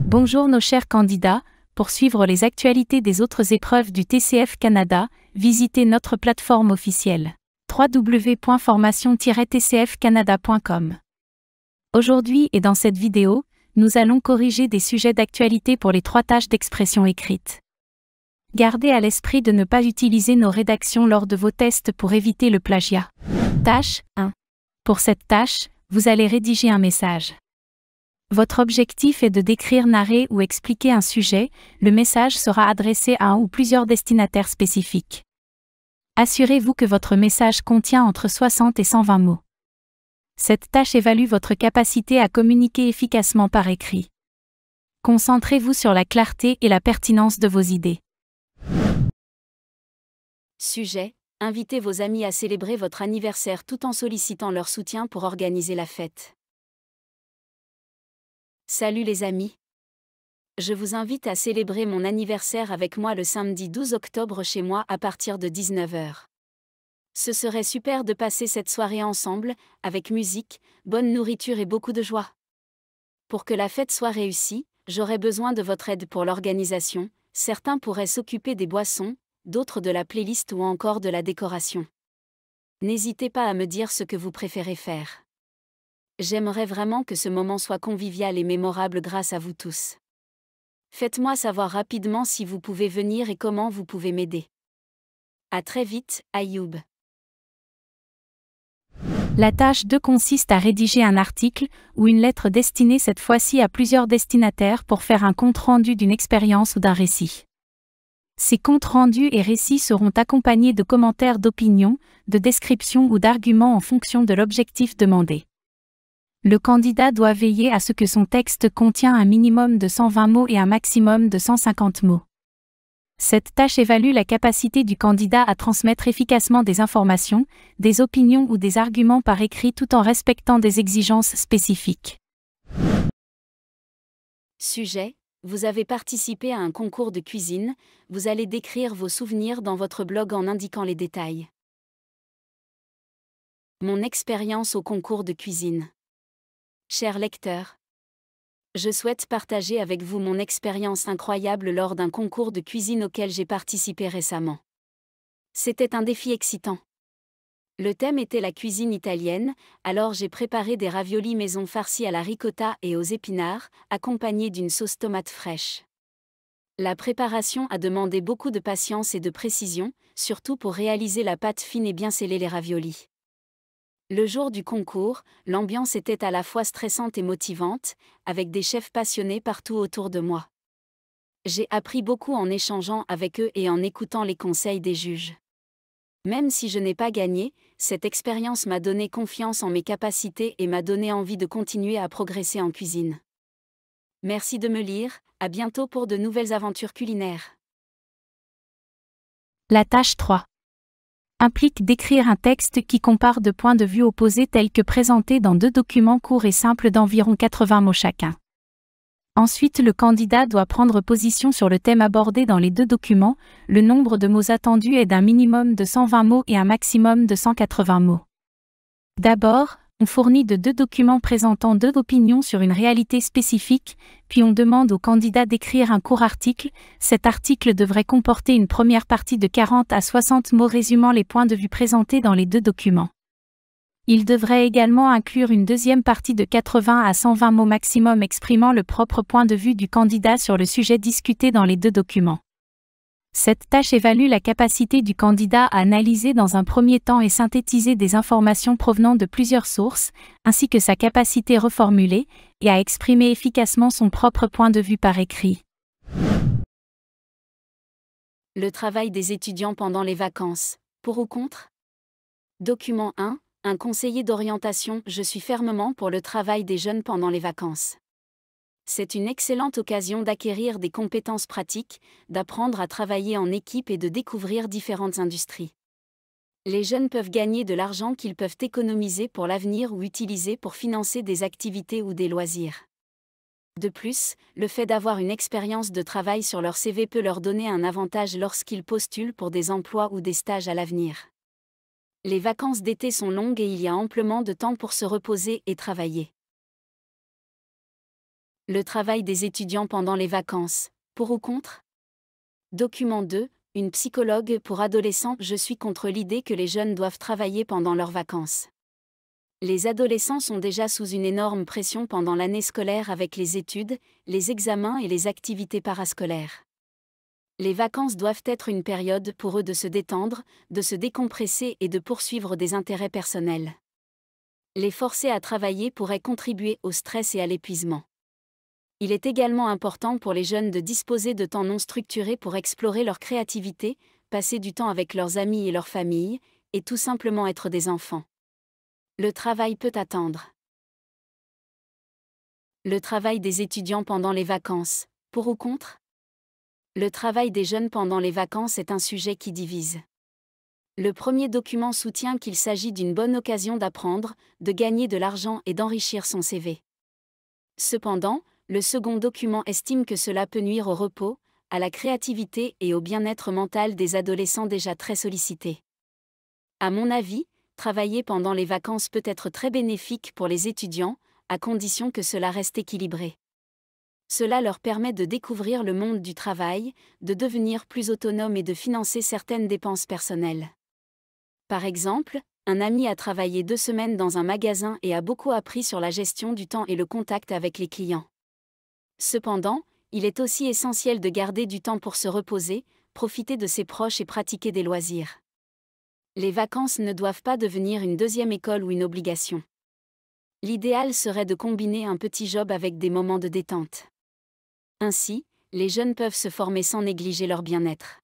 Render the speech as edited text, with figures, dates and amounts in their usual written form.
Bonjour nos chers candidats, pour suivre les actualités des autres épreuves du TCF Canada, visitez notre plateforme officielle www.formation-tcfcanada.com. Aujourd'hui et dans cette vidéo, nous allons corriger des sujets d'actualité pour les 3 tâches d'expression écrite. Gardez à l'esprit de ne pas utiliser nos rédactions lors de vos tests pour éviter le plagiat. Tâche 1. Pour cette tâche, vous allez rédiger un message. Votre objectif est de décrire, narrer ou expliquer un sujet. Le message sera adressé à un ou plusieurs destinataires spécifiques. Assurez-vous que votre message contient entre 60 et 120 mots. Cette tâche évalue votre capacité à communiquer efficacement par écrit. Concentrez-vous sur la clarté et la pertinence de vos idées. Sujet: invitez vos amis à célébrer votre anniversaire tout en sollicitant leur soutien pour organiser la fête. Salut les amis. Je vous invite à célébrer mon anniversaire avec moi le samedi 12 octobre chez moi à partir de 19 h. Ce serait super de passer cette soirée ensemble, avec musique, bonne nourriture et beaucoup de joie. Pour que la fête soit réussie, j'aurai besoin de votre aide pour l'organisation. Certains pourraient s'occuper des boissons, d'autres de la playlist ou encore de la décoration. N'hésitez pas à me dire ce que vous préférez faire. J'aimerais vraiment que ce moment soit convivial et mémorable grâce à vous tous. Faites-moi savoir rapidement si vous pouvez venir et comment vous pouvez m'aider. À très vite, Ayoub. La tâche 2 consiste à rédiger un article ou une lettre destinée cette fois-ci à plusieurs destinataires pour faire un compte-rendu d'une expérience ou d'un récit. Ces comptes rendus et récits seront accompagnés de commentaires d'opinion, de descriptions ou d'arguments en fonction de l'objectif demandé. Le candidat doit veiller à ce que son texte contient un minimum de 120 mots et un maximum de 150 mots. Cette tâche évalue la capacité du candidat à transmettre efficacement des informations, des opinions ou des arguments par écrit tout en respectant des exigences spécifiques. Sujet: vous avez participé à un concours de cuisine, vous allez décrire vos souvenirs dans votre blog en indiquant les détails. Mon expérience au concours de cuisine. Cher lecteur, je souhaite partager avec vous mon expérience incroyable lors d'un concours de cuisine auquel j'ai participé récemment. C'était un défi excitant. Le thème était la cuisine italienne, alors j'ai préparé des raviolis maison farcis à la ricotta et aux épinards, accompagnés d'une sauce tomate fraîche. La préparation a demandé beaucoup de patience et de précision, surtout pour réaliser la pâte fine et bien sceller les raviolis. Le jour du concours, l'ambiance était à la fois stressante et motivante, avec des chefs passionnés partout autour de moi. J'ai appris beaucoup en échangeant avec eux et en écoutant les conseils des juges. Même si je n'ai pas gagné, cette expérience m'a donné confiance en mes capacités et m'a donné envie de continuer à progresser en cuisine. Merci de me lire, à bientôt pour de nouvelles aventures culinaires. La tâche 3 implique d'écrire un texte qui compare 2 points de vue opposés tels que présentés dans 2 documents courts et simples d'environ 80 mots chacun. Ensuite, le candidat doit prendre position sur le thème abordé dans les 2 documents. Le nombre de mots attendus est d'un minimum de 120 mots et un maximum de 180 mots. D'abord, on fournit de 2 documents présentant 2 opinions sur une réalité spécifique, puis on demande au candidat d'écrire un court article. Cet article devrait comporter une première partie de 40 à 60 mots résumant les points de vue présentés dans les 2 documents. Il devrait également inclure une deuxième partie de 80 à 120 mots maximum exprimant le propre point de vue du candidat sur le sujet discuté dans les 2 documents. Cette tâche évalue la capacité du candidat à analyser dans un premier temps et synthétiser des informations provenant de plusieurs sources, ainsi que sa capacité reformulée, et à exprimer efficacement son propre point de vue par écrit. Le travail des étudiants pendant les vacances, pour ou contre? Document 1, un conseiller d'orientation. Je suis fermement pour le travail des jeunes pendant les vacances. C'est une excellente occasion d'acquérir des compétences pratiques, d'apprendre à travailler en équipe et de découvrir différentes industries. Les jeunes peuvent gagner de l'argent qu'ils peuvent économiser pour l'avenir ou utiliser pour financer des activités ou des loisirs. De plus, le fait d'avoir une expérience de travail sur leur CV peut leur donner un avantage lorsqu'ils postulent pour des emplois ou des stages à l'avenir. Les vacances d'été sont longues et il y a amplement de temps pour se reposer et travailler. Le travail des étudiants pendant les vacances, pour ou contre? Document 2, une psychologue pour adolescents. Je suis contre l'idée que les jeunes doivent travailler pendant leurs vacances. Les adolescents sont déjà sous une énorme pression pendant l'année scolaire avec les études, les examens et les activités parascolaires. Les vacances doivent être une période pour eux de se détendre, de se décompresser et de poursuivre des intérêts personnels. Les forcer à travailler pourrait contribuer au stress et à l'épuisement. Il est également important pour les jeunes de disposer de temps non structurés pour explorer leur créativité, passer du temps avec leurs amis et leur famille, et tout simplement être des enfants. Le travail peut attendre. Le travail des étudiants pendant les vacances, pour ou contre? Le travail des jeunes pendant les vacances est un sujet qui divise. Le premier document soutient qu'il s'agit d'une bonne occasion d'apprendre, de gagner de l'argent et d'enrichir son CV. Cependant, le second document estime que cela peut nuire au repos, à la créativité et au bien-être mental des adolescents déjà très sollicités. À mon avis, travailler pendant les vacances peut être très bénéfique pour les étudiants, à condition que cela reste équilibré. Cela leur permet de découvrir le monde du travail, de devenir plus autonomes et de financer certaines dépenses personnelles. Par exemple, un ami a travaillé 2 semaines dans un magasin et a beaucoup appris sur la gestion du temps et le contact avec les clients. Cependant, il est aussi essentiel de garder du temps pour se reposer, profiter de ses proches et pratiquer des loisirs. Les vacances ne doivent pas devenir une deuxième école ou une obligation. L'idéal serait de combiner un petit job avec des moments de détente. Ainsi, les jeunes peuvent se former sans négliger leur bien-être.